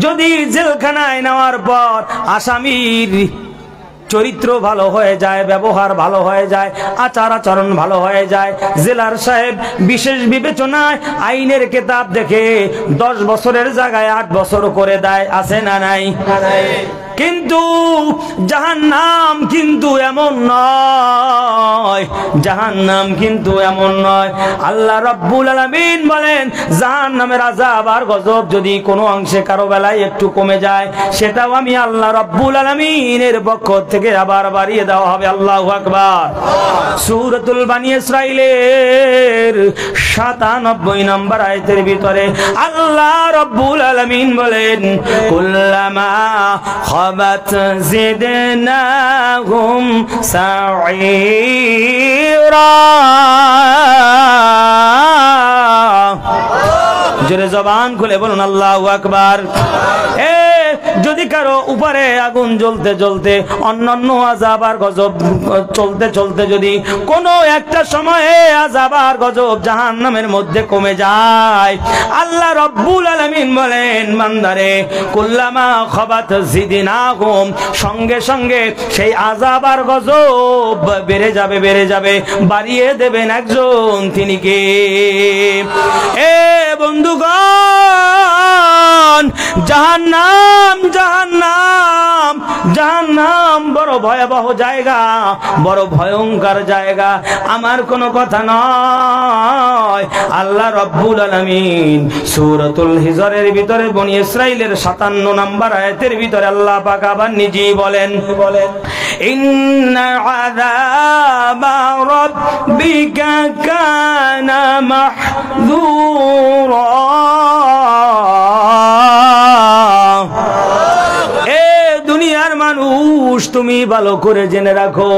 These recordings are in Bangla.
যদি জেলখানায় নেওয়ার পর আসামির চরিত্র ভালো হয়ে যায়, ব্যবহার ভালো হয়ে যায়, আচার আচরণ ভালো হয়ে যায়, জেলার সাহেব বিশেষ বিবেচনায় আইনের কিতাব দেখে 10 বছরের জায়গায় 8 বছর করে দেয়। আছে না নাই? কিন্তু জাহান্নাম কিন্তু এমন নয়, জাহান্নাম কিন্তু এমন নয়। আল্লাহ রাব্বুল আলামিন বলেন জাহান্নামের আযাব আর গজব যদি কোনো অংশে কারো বেলায় একটু কমে যায়, সেটাও আমি আল্লাহ রাব্বুল আলামিনের পক্ষ থেকে আবার বাড়িয়ে দেওয়া হবে। আল্লাহু আকবার। সূরাতুল বানী ইসরাঈলের 97 নম্বর আয়াতের ভিতরে আল্লাহ রাব্বুল আলামিন বলেন কুল্লামা খাবাত জিদনাহুম সাঈরা। জোরে জবান খুলে বলুন আল্লাহু আকবার। যদি কারো উপরে আগুন জ্বলতে জ্বলতে অন্যান্য আযাব আর গজব চলতে চলতে যদি কোনো একটা সময়ে আযাব আর গজব জাহান্নামের মধ্যে কমে যায়, আল্লাহ রাব্বুল আলামিন বলেন বান্দারে কুল্লামা খাবাত জিদনাহুম, সঙ্গে সঙ্গে সেই আযাব আর গজব বেড়ে যাবে বেড়ে যাবে, বাড়িয়ে দেবেন একজন, তিনি কে? বন্ধুগণ, জাহান্নাম জাহান্নাম জাহান্নাম বড় ভয়াবহ জায়গা, বড় ভয়ঙ্কর জায়গা। আমার কোনো কথা নয়। আল্লাহ রাব্বুল আলামিন সূরাতুল হিজরের ভিতরে বনী ইসরাঈলের 57 নম্বর আয়াতের ভিতরে আল্লাহ পাক আবার নিজেই বলেন ইন্না আযাবা রাব্বিকা কানা মাহযুরা। দুনিয়ার মানুষ তুমি ভালো করে জেনে রাখো,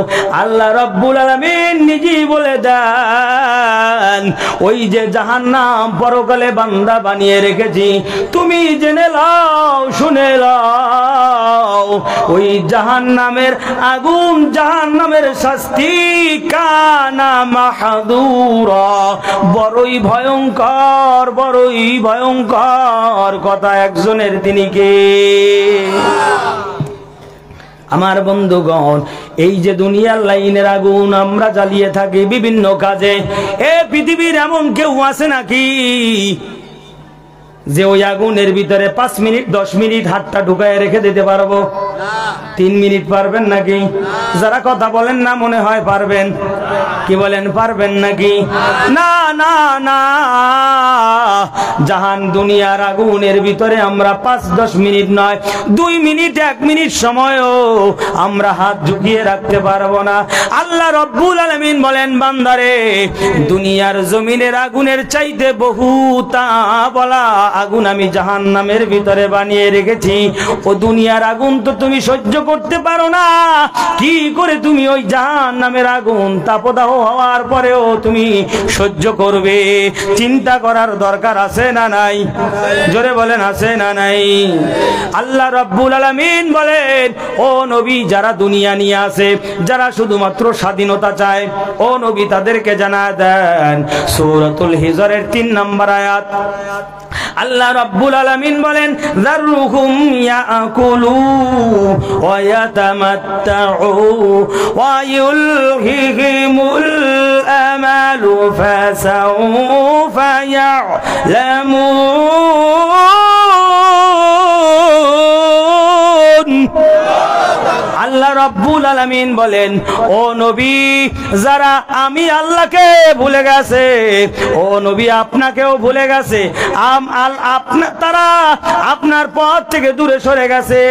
আল্লাহ রাব্বুল আলামিন নিজেই বলে দেন ওই যে জাহান্নাম পরকালে বান্দা বানিয়ে রেখেছি, তুমি জেনে লও, শুনে লও, ওই জাহান্নামের আগুন, জাহান্নামের শাস্তি কানা মাহযুরা, বড়ই ভয়ঙ্কর, বড়ই ভয়ঙ্কর। কথা একজনের, তিনি কে? আমার বন্ধুগণ, এই যে দুনিয়ার লাইনের আগুন আমরা জ্বালিয়ে থাকি বিভিন্ন কাজে, এ পৃথিবীর এমন কেউ আছে নাকি যে ওই আগুনের ভিতরে 5 মিনিট 10 মিনিট হাতটা ঢুকায় রেখে দিতে পারবো? 3 মিনিট পারবেন নাকি? যারা কথা বলেন না মনে হয় পারবেন। কি বলেন, পারবেন নাকি? না না না, জাহান দুনিয়ার আগুনের ভিতরে আমরা 5-10 মিনিট নয়, 2 মিনিট 1 মিনিট সময়ও আমরা হাত ঝুঁকিয়ে রাখতে পারবো না। আল্লাহ রাব্বুল আলামিন বলেন বান্দারে, দুনিয়ার জমিনের আগুনের চাইতে বহু তা বলা আগুন আমি জাহান্নামের ভিতরে বানিয়ে রেখেছি। ও দুনিয়ার আগুন তো তুমি সহ্য করতে পারো না, কি করে তুমি ওই জাহান্নামের আগুন তাপদাহ হওয়ার পরেও তুমি সহ্য করবে? চিন্তা করার দরকার আছে না নাই? জোরে বলেন, আছে না নাই? আল্লাহ রাব্বুল আলামিন বলেন ও নবী, যারা দুনিয়া নিয়ে আসে, যারা শুধুমাত্র স্বাধীনতা চায়, ও নবী তাদেরকে জানা দেন সূরাতুল হিজরের 3 নম্বর আয়াত আল্লাহ রাব্বুল আলামিন বলেন যারুহুম ইয়াকুলু ওয়া ইয়াতামাত্তাউ ওয়া ইউলহিহিমুল আমালু ফাসাউফা ইয়ালামুন। আল্লাহ রাব্বুল আলামিন বলেন ও নবী, যারা আমি আল্লাহকে ভুলে গেছে, ও নবী আপনাকেও ভুলে গেছে, তারা আপনার পথ থেকে দূরে সরে গেছে,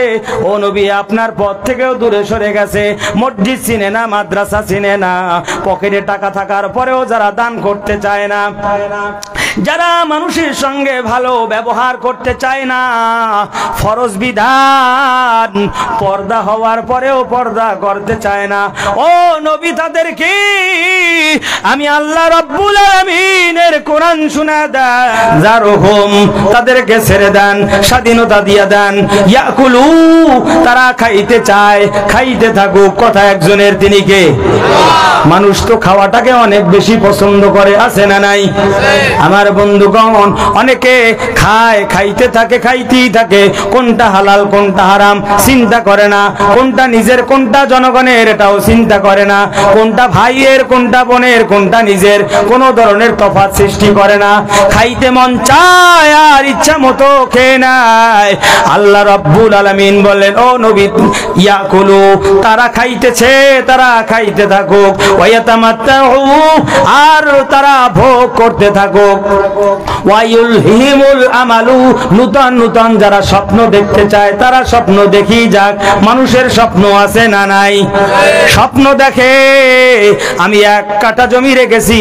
ও নবী আপনার পথ থেকেও দূরে সরে গেছে। মসজিদ চিনে না, মাদ্রাসা চিনে না, পকেটে টাকা থাকার পরেও যারা দান করতে চায় না, যারা মানুষের সঙ্গে ভালো ব্যবহার করতে চায় না, ফরজ বিধান পর্দা হওয়ার পরেও পর্দা করতে চায় না, ও নবী তাদেরকে আমি আল্লাহ রাব্বুল আলামিনের কোরআন শোনা দেন, যারহুম তাদেরকে ছেড়ে দেন, স্বাধীনতা দিয়ে দেন, ইয়াকুলু তারা খাইতে চায়, খাইতে থাকুক। কথা একজনের, তিনি কে? মানুষ তো খাওয়াটাকে অনেক বেশি পছন্দ করে, আছে না নাই? আমার আমার বন্ধুগণ, অনেকে খায়, খাইতে থাকে, খাইতেই থাকে, কোনটা হালাল কোনটা হারাম চিন্তা করে না, কোনটা নিজের কোনটা জনগণের এটাও চিন্তা করে না, কোনটা ভাইয়ের কোনটা বোনের কোনটা নিজের, কোনো ধরনের তফাৎ সৃষ্টি করে না। খাইতে মন চায় আর ইচ্ছা মতো খেয়ে নেয়। আল্লাহ রাব্বুল আলামিন বলেন, ও নবী, ইয়াকুলু, তারা খাইতেছে, তারা খাইতে থাকুক, ওয়ায়াতামাত্তাউ, আর তারা ভোগ করতে থাকুক, ওয়ায়ুলহিমুল আমালু, নূতন নূতন যারা স্বপ্ন দেখতে চায় তারা স্বপ্ন দেখি যাক। মানুষের স্বপ্ন আছে না নাই? স্বপ্ন দেখে আমি 1 কাঠা জমি রেখেছি,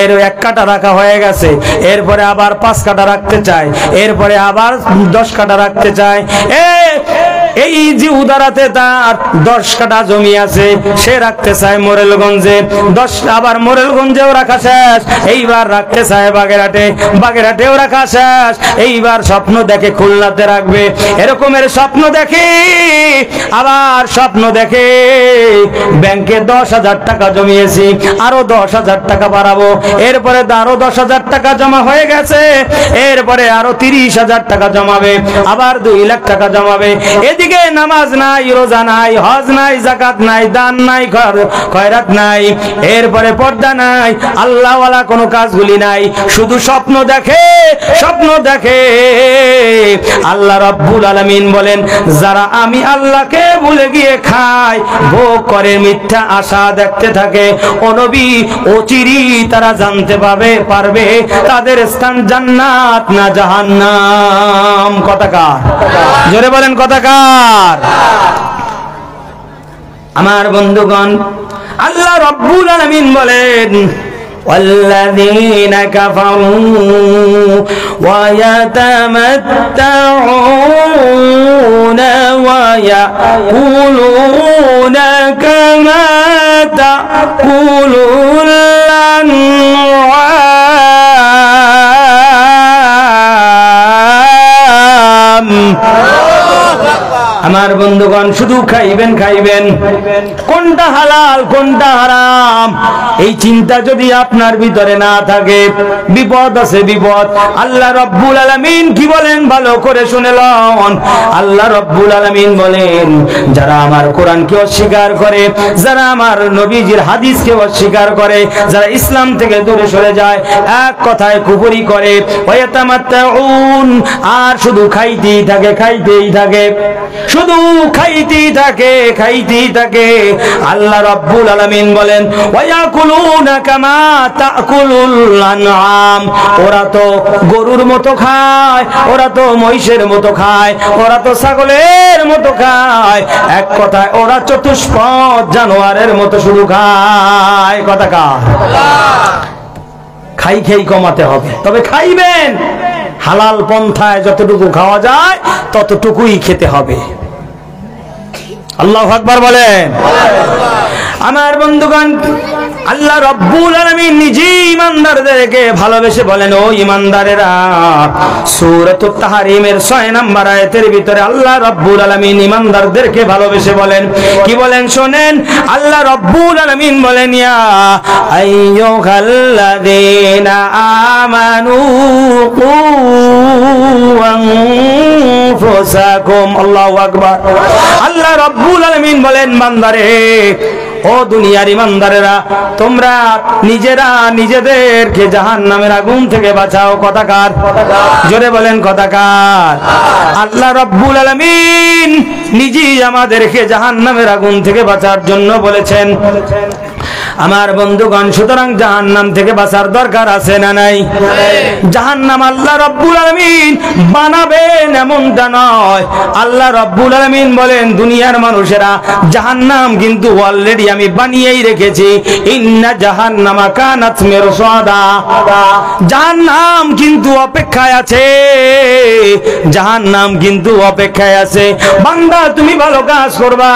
এর 1 কাঠা রাখা হয়ে গেছে, এরপরে আবার 5 কাঠা রাখতে চায়, এরপরে আবার 10 কাঠা রাখতে চায়। এই যে উদারাতে তার 10 কাঠা জমি আছে, সে রাখতে চায় মোরেলগঞ্জে, 10 আবার মোরেলগঞ্জেও রাখা শেষ, এইবার রাখতে চায় বাগেরহাটে, বাগেরহাটেও রাখা শেষ, এইবার স্বপ্ন দেখে খুলনাতে রাখবে। এরকমের স্বপ্ন দেখে, আবার স্বপ্ন দেখে ব্যাংকে 10,000 টাকা জমিয়েছি, আরো 10,000 টাকা বাড়াবো, এরপরে আরো 10,000 টাকা জমা হয়ে গেছে, এরপরে আরো 30,000 টাকা জমাবে, আবার 2 লাখ টাকা জমাবে। এদিকে নামাজ নাই, রোজা নাই, হজ নাই, যাকাত নাই, দান নাই, খয়রাত নাই, এরপরে পর্দা নাই, আল্লাহওয়ালা কোনো কাজগুলি নাই, শুধু স্বপ্ন দেখে, স্বপ্ন দেখে। আল্লাহ রাব্বুল আলামিন বলেন, যারা আমি আল্লাহকে ভুলে গিয়ে খায়, ভোগ করে, মিথ্যা আশা দেখতে থাকে, ও নবী, অচিরি তারা জানতে পারবে তাদের স্থান জান্নাত না জাহান্নাম। কথাকার জোরে বলেন, কথাকার। আমার বন্ধুগণ, আল্লাহ রাব্বুল আলামিন বলেন, والذين كفروا ويتمتعون ويأكلون كما تأكل الأنعام। আমার বন্ধুগণ, শুধু খাইবেন খাইবেন, কোনটা হালাল কোনটা হারাম এই চিন্তা যদি আপনার ভিতরে না থাকে, বিপদ আছে, বিপদ। আল্লাহ রাব্বুল আলামিন কি বলেন ভালো করে শুনে লন। আল্লাহ রাব্বুল আলামিন বলেন, যারা আমার কোরআনকে অস্বীকার করে, যারা আমার নবীজির হাদিসকে অস্বীকার করে, যারা ইসলাম থেকে দূরে সরে যায়, এক কথায় কুফরি করে, ওয়াতামাত্তাউন, আর শুধু খাইতেই থাকে, খাইতেই থাকে, শুধু খাইতেই থাকে, খাইতেই থাকে। আল্লাহ রাব্বুল আলামিন বলেন, ওয়ায়াকুলুনা কামা তাকুলুল আনআম, ওরা তো গরুর মতো খায়, ওরা তো মহিষের মতো খায়, ওরা তো ছাগলের মতো খায়, এক কথায় ওরা চতুষ্পদ জানোয়ারের মতো শুধু খায়। কথাকার খাই খেই কমাতে হবে, তবে খাইবেন হালাল পন্থায়, যতটুকু খাওয়া যায় ততটুকুই খেতে হবে। আল্লাহু আকবার বলেন। আমার বন্ধুগণ, আল্লাহ রাব্বুল আলামিন নিজে ঈমানদারদেরকে ভালোবেসে বলেন, ও ঈমানদারেরা, সূরাতুত তাহরিমের 6 নম্বর আয়াতের ভিতরে আল্লাহ রাব্বুল আলামিন ঈমানদারদেরকে ভালোবেসে বলেন, কি বলেন শোনেন। আল্লাহ রাব্বুল আলামিন বলেন, ইয়া আইয়ুহাল্লাযীনা আমানু কু আনফুসাকুম। আল্লাহু আকবার। আল্লাহ রাব্বুল আলামিন বলেন, বান্দারে, ও দুনিয়ার ঈমানদারেরা, তোমরা নিজেরা নিজেদেরকে জাহান্নামের আগুন থেকে বাঁচাও। কথাকার জোরে বলেন, কথাকার। আল্লাহ রাব্বুল আলামিন নিজেই আমাদেরকে জাহান্নামের আগুন থেকে বাঁচার জন্য বলেছেন। আমার বন্ধুগণ, সুতরাং জাহান্নাম থেকে বাঁচার দরকার আছে না নাই? জাহান্নাম আল্লাহ রাব্বুল আলামিন বানাবেন এমনটা নয়। আল্লাহ রাব্বুল আলামিন বলেন, দুনিয়ার মানুষেরা, জাহান্নাম কিন্তু অলরেডি আমি বানিয়েই রেখেছি। ইন্না জাহান্নামা কানাত মিরসাদা, জাহান্নাম কিন্তু অপেক্ষায় আছে, জাহান্নাম কিন্তু অপেক্ষায় আছে। বান্দা, তুমি ভালো কাজ করবা,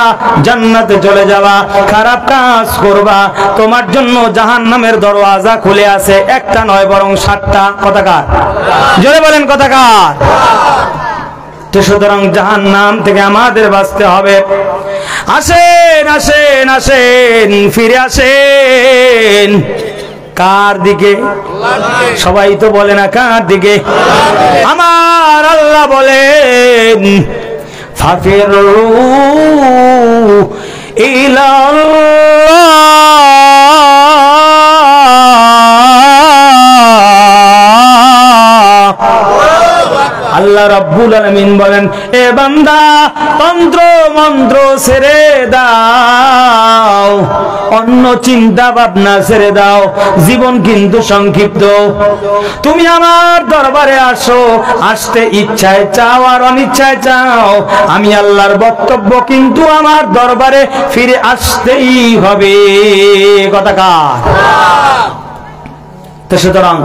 জান্নাতে চলে যাবা, খারাপ কাজ করবা, তোমার জন্য জাহান্নামের দরওয়াজা খুলে আছে, একটা নয় বরং 7টা। কথাকার জোরে বলেন, কথাকার। তো সুতরাং জাহান্নাম থেকে আমাদের বাঁচতে হবে। আসেন আসেন আসেন, ফিরে আসেন, কার দিকে? সবাই তো বলে না কার দিকে? আমার আল্লাহ বলেন ফাফিরু ইলাল্লাহ, আল্লাহ রাব্বুল আলামিন বলেন এ বান্দা তন্ত্র মন্ত্র ছেড়ে দাও, অন্য চিন্তা ভাবনা ছেড়ে দাও, জীবন কিন্তু সংক্ষিপ্ত। তুমি আমার দরবারে আসো, আসতে ইচ্ছায় চাও আর অনিচ্ছায় চাও, আমি আল্লাহর বক্তব্য কিন্তু আমার দরবারে ফিরে আসতেই হবে। কথা কার? তো সুতরাং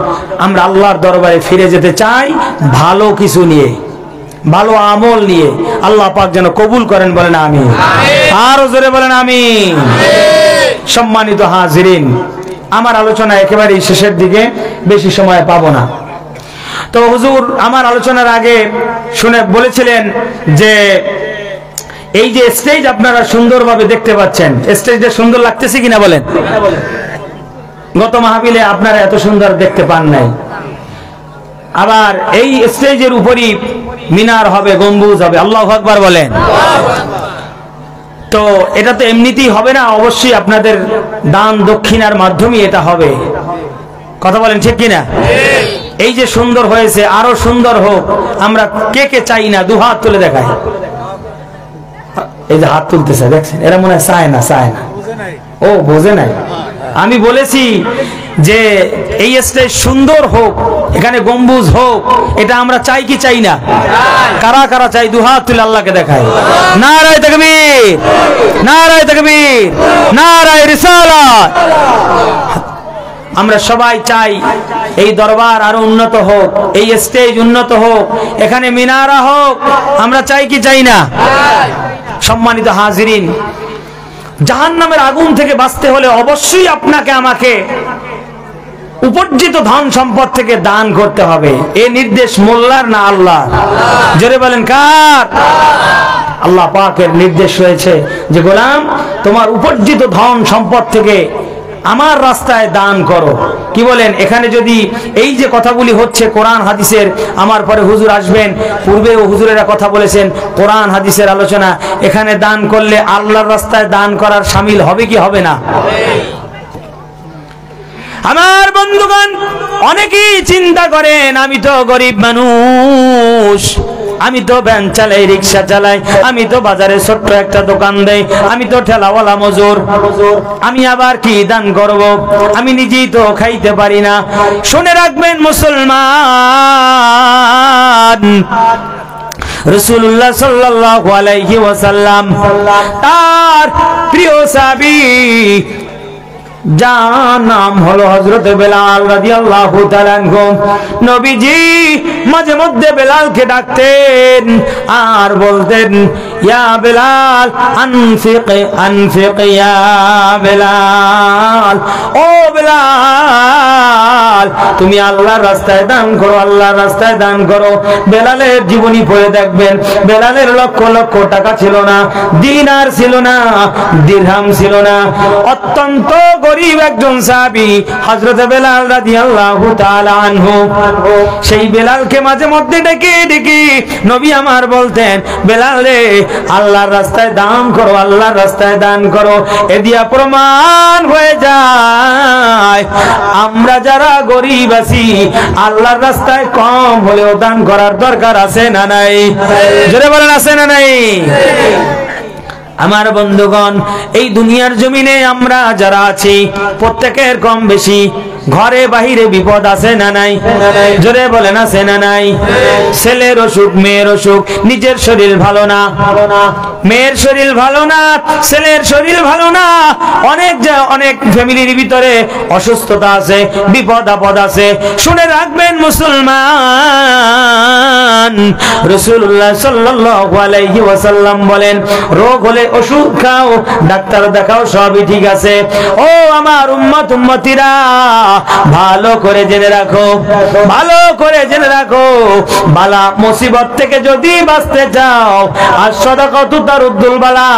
আমরা আল্লাহর দরবারে ফিরে যেতে চাই ভালো কিছু নিয়ে, ভালো আমল নিয়ে। আল্লাহ পাক যেন কবুল করেন, বলেন আমিন। আরো জোরে বলেন আমিন। সম্মানিত হাজিরিন, আমার আলোচনা একেবারে শেষের দিকে, বেশি সময় পাবো না। তো হুজুর আমার আলোচনার আগে শুনে বলেছিলেন যে এই যে স্টেজ আপনারা সুন্দরভাবে দেখতে পাচ্ছেন, স্টেজটা সুন্দর লাগতেছে কিনা বলেন? গত মাহফিলে আপনারা এত সুন্দর দেখতে পান নাই। আবার এই স্টেজের উপরই মিনার হবে, গম্বুজ হবে। আল্লাহু আকবার বলেন। তো এটা তো এমনিতেই হবে না, অবশ্যই আপনাদের দান দক্ষিণার মাধ্যমে এটা হবে। কথা বলেন ঠিক কিনা? এই যে সুন্দর হয়েছে, আরো সুন্দর হোক। আমরা কে কে চাই না? দু হাত তুলে দেখায়। এই যে হাত তুলতেছে দেখছেন, এরা মনে হয় চায় না, চায় না। ও বোঝে নাই। আমি বলেছি যে এই স্টেজ সুন্দর হোক, এখানে গম্বুজ হোক, এটা আমরা চাই কি চাই না? কারা কারা চাই? দু হাত তুলে আল্লাহকে দেখায়। নারায়ে তাকবীর, নারায়ে তাকবীর, নারায়ে রিসালাত। আমরা সবাই চাই এই দরবার আরো উন্নত হোক, এই স্টেজ উন্নত হোক, এখানে মিনারা হোক। আমরা চাই কি চাই না? সম্মানিত হাজিরিন, জাহান্নামের আগুন থেকে বাঁচতে হলে অবশ্যই আপনাকে আমাকে উপার্জিত ধন সম্পদ থেকে দান করতে হবে। এই নির্দেশ মোল্লার না আল্লাহ? জোরে বলেন কার? আল্লাহ পাকের নির্দেশ হয়েছে যে গোলাম তোমার উপার্জিত ধন সম্পদ থেকে আমার রাস্তায় দান করো। কি বলেন? এখানে যদি এই যে কথাগুলি হচ্ছে কোরআন হাদিসের, আমার পরে হুজুর আসবেন, পূর্বেও হুজুরেরা কথা বলেছেন কোরআন হাদিসের আলোচনা, এখানে দান করলে আল্লাহর রাস্তায় দান করার শামিল হবে কি হবে না? আমার বন্ধুগণ, অনেকেই চিন্তা করেন আমি তো গরিব মানুষ, আমি তো ভ্যান চালাই, রিক্সা চালাই, আমি তো বাজারে ছোট্ট একটা দোকান দেই, আমি তো ঠেলাওয়ালা মজুর, আমি আবার কি দান করব? আমি নিজেই তো খাইতে পারি না। শুনে রাখবেন মুসলমান, রাসূলুল্লাহ সাল্লাল্লাহু আলাইহি ওয়াসাল্লাম তার প্রিয় সাহাবী যার নাম হলো হযরত বেলাল রাদিয়াল্লাহু তাআলা আনহু, নবীজি মাঝে মধ্যে বেলালকে ডাকতেন আর বলতেন ইয়া বেলাল আনফিক আনফিক ইয়া বেলাল, ও বেলাল তুমি আল্লাহর রাস্তায় দান করো, আল্লাহর রাস্তায় দান করো। বেলালের জীবনী পড়ে দেখবেন, বেলালের লক্ষ লক্ষ টাকা ছিল না, দিনার ছিল না, দিরহাম ছিল না, অত্যন্ত গরিব একজন সাহাবী হযরত বেলাল রাদিয়াল্লাহু তাআলা আনহু। সেই বেলালকে মাঝে মধ্যে ডেকে ডেকে নবী আমার বলতেন বেলাল রে আল্লাহর রাস্তায় দান করো, আল্লাহর রাস্তায় দান করো। এ দিয়া প্রমাণ হয়ে যায় আমরা যারা গরিব আছি আল্লাহর রাস্তায় কম হলেও দান করার দরকার আছে না নাই? জোরে বলেন আছে না নাই? আমার বন্ধুগণ, এই দুনিয়ার জমিনে আমরা যারা আছি প্রত্যেকের কম বেশি ঘরে বাহিরে বিপদ আছে না নাই? জোরে বলেন আছে না নাই? ছেলের অসুখ, মেয়ের অসুখ, নিজের শরীর ভালো না, মেয়ের শরীর ভালো না, ছেলের শরীর ভালো না, অনেক ফ্যামিলির ভিতরে অসুস্থতা আছে, বিপদ আপদ আছে। শুনে রাখবেন মুসলমান, রাসূলুল্লাহ সাল্লাল্লাহু আলাইহি ওয়াসাল্লাম বলেন রোগ হলে বলে ওষুধ খাও, ডাক্তার দেখাও, সবই ঠিক আছে। ও আমার উম্মত উম্মতিরা, ভালো করে জেনে রাখো, ভালো করে জেনে রাখো, বালা মুসিবত থেকে যদি বাঁচতে চাও, আর সাদাকাতু তারুদ্দুল বালা,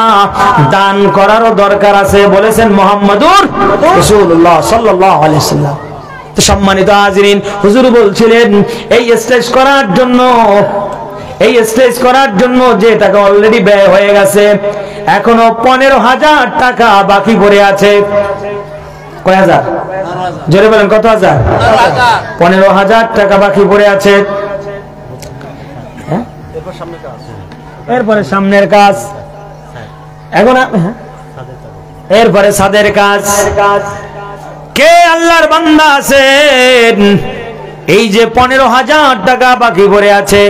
দান করারও দরকার আছে, বলেছেন মুহাম্মাদুর রাসূলুল্লাহ সাল্লাল্লাহু আলাইহি ওয়াসাল্লাম। তো সম্মানিত হাজিরিন, হুজুর বলছিলেন এই স্টেজ করার জন্য, এই স্টেজ করার জন্য যে টাকা অলরেডি ব্যয় হয়ে গেছে, এখনো 15,000 টাকা বাকি পড়ে আছে। কয় হাজার? জোরে বলেন, কত হাজার? 15,000 টাকা বাকি পড়ে আছে। এরপরে সামনের কাজ, এখন এরপরে ছাদের কাজ। কে আল্লাহর বান্দা আছেন এই যে 15,000 টাকা বাকি পড়ে আছে,